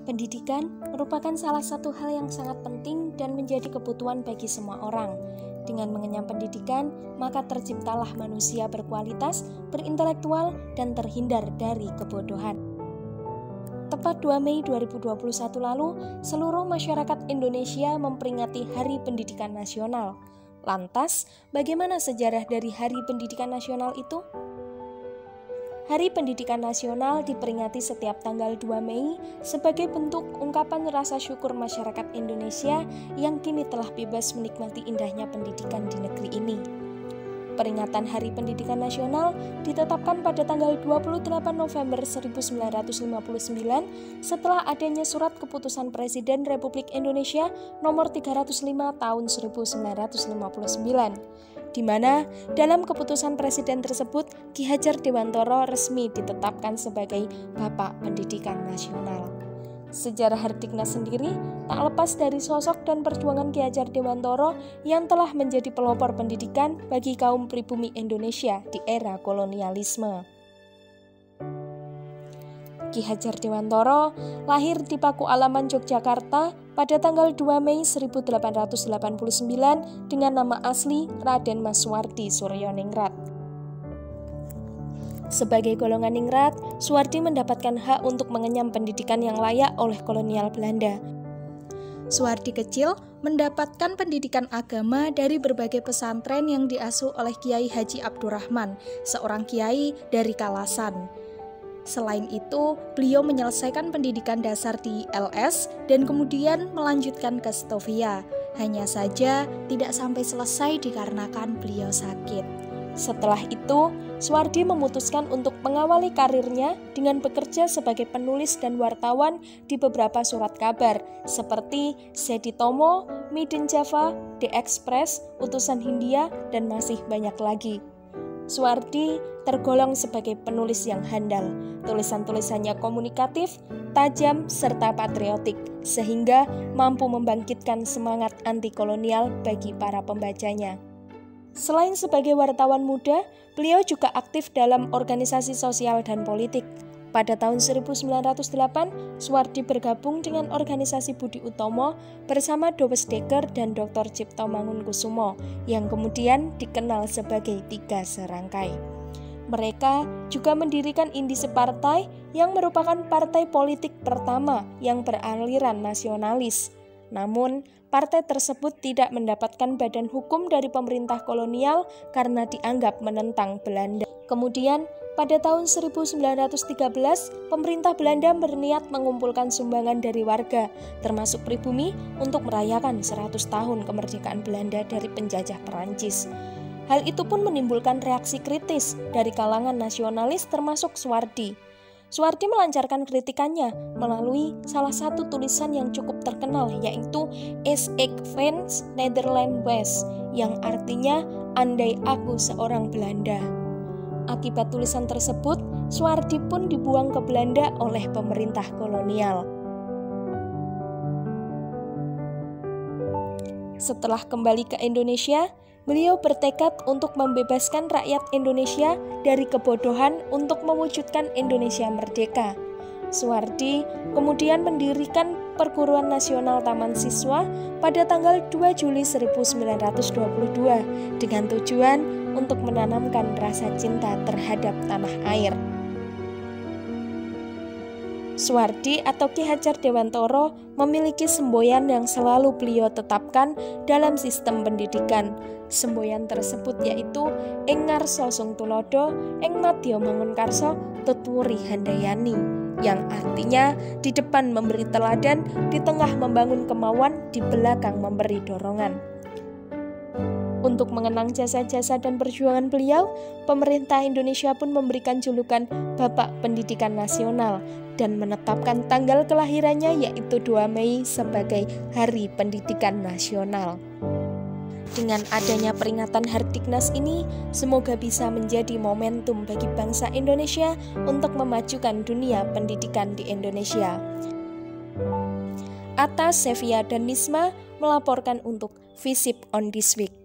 Pendidikan merupakan salah satu hal yang sangat penting dan menjadi kebutuhan bagi semua orang. Dengan mengenyam pendidikan, maka terciptalah manusia berkualitas, berintelektual, dan terhindar dari kebodohan. Tepat 2 Mei 2021 lalu, seluruh masyarakat Indonesia memperingati Hari Pendidikan Nasional. Lantas, bagaimana sejarah dari Hari Pendidikan Nasional itu? Hari Pendidikan Nasional diperingati setiap tanggal 2 Mei sebagai bentuk ungkapan rasa syukur masyarakat Indonesia yang kini telah bebas menikmati indahnya pendidikan di negeri ini. Peringatan Hari Pendidikan Nasional ditetapkan pada tanggal 28 November 1959 setelah adanya Surat Keputusan Presiden Republik Indonesia nomor 305 tahun 1959. Di mana dalam keputusan presiden tersebut Ki Hajar Dewantara resmi ditetapkan sebagai Bapak Pendidikan Nasional. Sejarah Hardiknas sendiri tak lepas dari sosok dan perjuangan Ki Hajar Dewantara yang telah menjadi pelopor pendidikan bagi kaum pribumi Indonesia di era kolonialisme. Ki Hajar Dewantara lahir di Paku Alaman, Yogyakarta pada tanggal 2 Mei 1889 dengan nama asli Raden Mas Suwardi Suryaningrat. Sebagai golongan ningrat, Suwardi mendapatkan hak untuk mengenyam pendidikan yang layak oleh kolonial Belanda. Suwardi kecil mendapatkan pendidikan agama dari berbagai pesantren yang diasuh oleh Kiai Haji Abdurrahman, seorang kiai dari Kalasan. Selain itu, beliau menyelesaikan pendidikan dasar di LS dan kemudian melanjutkan ke Stovia. Hanya saja tidak sampai selesai dikarenakan beliau sakit. Setelah itu, Suwardi memutuskan untuk mengawali karirnya dengan bekerja sebagai penulis dan wartawan di beberapa surat kabar seperti Sedi Tomo, Midin Java, The Express, Utusan Hindia, dan masih banyak lagi. Suwardi tergolong sebagai penulis yang handal. Tulisan-tulisannya komunikatif, tajam, serta patriotik, sehingga mampu membangkitkan semangat anti-kolonial bagi para pembacanya. Selain sebagai wartawan muda, beliau juga aktif dalam organisasi sosial dan politik. Pada tahun 1908, Suwardi bergabung dengan organisasi Budi Utomo bersama Dowes Dekker dan Dr. Cipto Mangunkusumo yang kemudian dikenal sebagai Tiga Serangkai. Mereka juga mendirikan Indisi Partai yang merupakan partai politik pertama yang beraliran nasionalis. Namun, partai tersebut tidak mendapatkan badan hukum dari pemerintah kolonial karena dianggap menentang Belanda. Kemudian, pada tahun 1913, pemerintah Belanda berniat mengumpulkan sumbangan dari warga, termasuk pribumi, untuk merayakan 100 tahun kemerdekaan Belanda dari penjajah Perancis. Hal itu pun menimbulkan reaksi kritis dari kalangan nasionalis termasuk Suwardi. Suwardi melancarkan kritikannya melalui salah satu tulisan yang cukup terkenal, yaitu As Ik Wens Nederland Was, yang artinya andai aku seorang Belanda. Akibat tulisan tersebut, Suwardi pun dibuang ke Belanda oleh pemerintah kolonial. Setelah kembali ke Indonesia, beliau bertekad untuk membebaskan rakyat Indonesia dari kebodohan untuk mewujudkan Indonesia merdeka. Suwardi kemudian mendirikan Perguruan Nasional Taman Siswa pada tanggal 2 Juli 1922 dengan tujuan untuk menanamkan rasa cinta terhadap tanah air. Suwardi atau Ki Hajar Dewantara memiliki semboyan yang selalu beliau tetapkan dalam sistem pendidikan. Semboyan tersebut yaitu Ing ngarsa sung tulodo, ing madya mangunkarsa tutwuri handayani, yang artinya di depan memberi teladan, di tengah membangun kemauan, di belakang memberi dorongan. Untuk mengenang jasa-jasa dan perjuangan beliau, pemerintah Indonesia pun memberikan julukan Bapak Pendidikan Nasional dan menetapkan tanggal kelahirannya yaitu 2 Mei sebagai Hari Pendidikan Nasional. Dengan adanya peringatan Hardiknas ini, semoga bisa menjadi momentum bagi bangsa Indonesia untuk memajukan dunia pendidikan di Indonesia. Atta, Sevia, dan Nisma melaporkan untuk Visip on this week.